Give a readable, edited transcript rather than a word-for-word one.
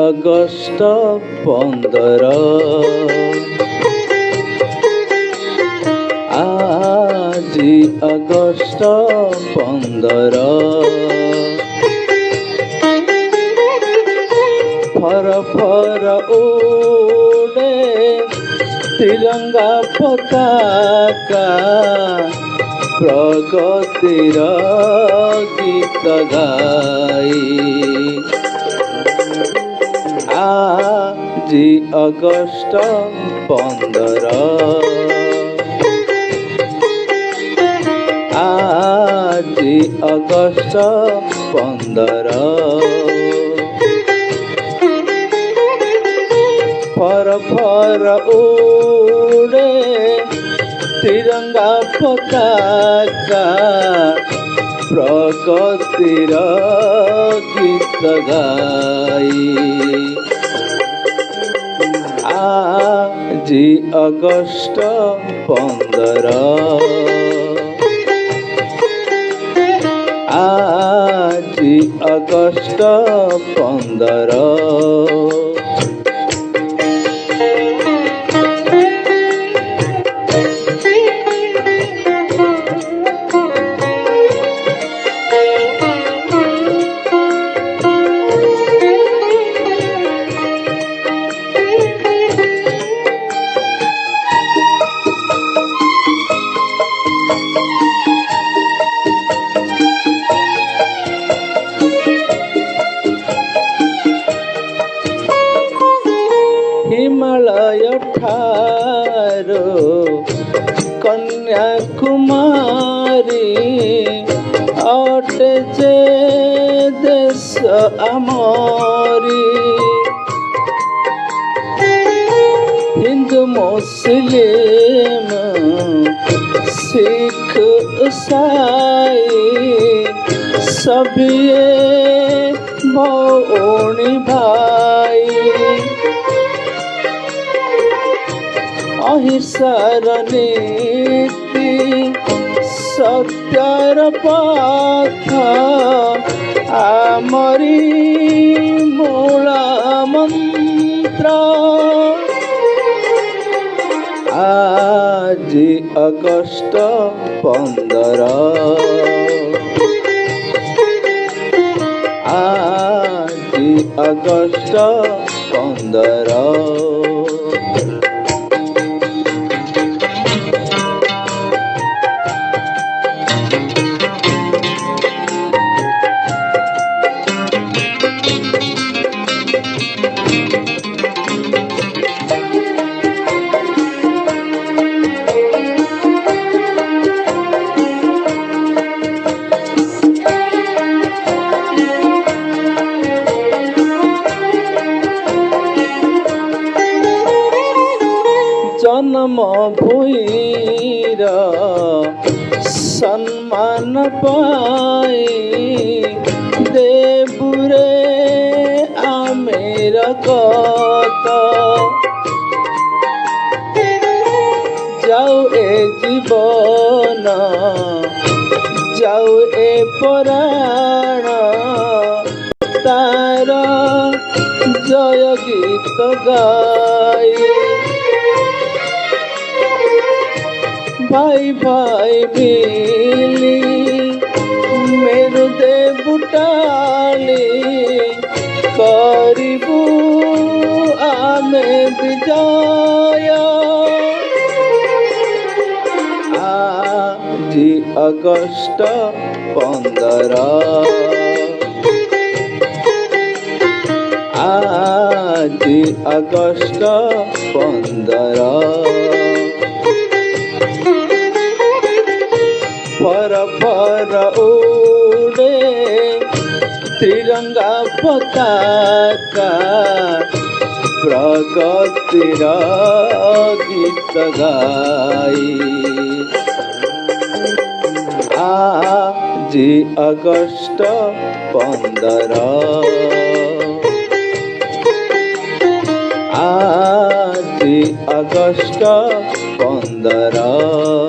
अगस्त 15 আজি अगस्त 15 फर फर उड़े तिरंगा पताका प्रगतिर गीत गाई আজি अगस्त 15 আজি अगस्त 15 फर फर उड़े तिरंगा पताका प्रगतिर गीत गाई আজি अगस्त 15 আজি अगस्त 15 हिमालय ठारो कन्याकुमारी अटे जे देश आमरी हिंदू मुस्लिम सिख ईसाई सभी भौणी भाई अहिंसार नीति सत्यर पथ आमरी मूल मंत्र আজি अगस्त 15 আজি अगस्त 15 जन्म भूइर सम्मान पाई देबुरे आमेर कत जाऊ ए जीवन जाऊ ए प्राण तार जय गीत गाई भाई भाई मिली मेरु दे बुटाली करिबू आमे विजय আজি अगस्त 15 আজি अगस्त 15 फर फर उड़े तिरंगा पताका प्रगतिर गीत गाई আজি अगस्त 15 আজি अगस्त 15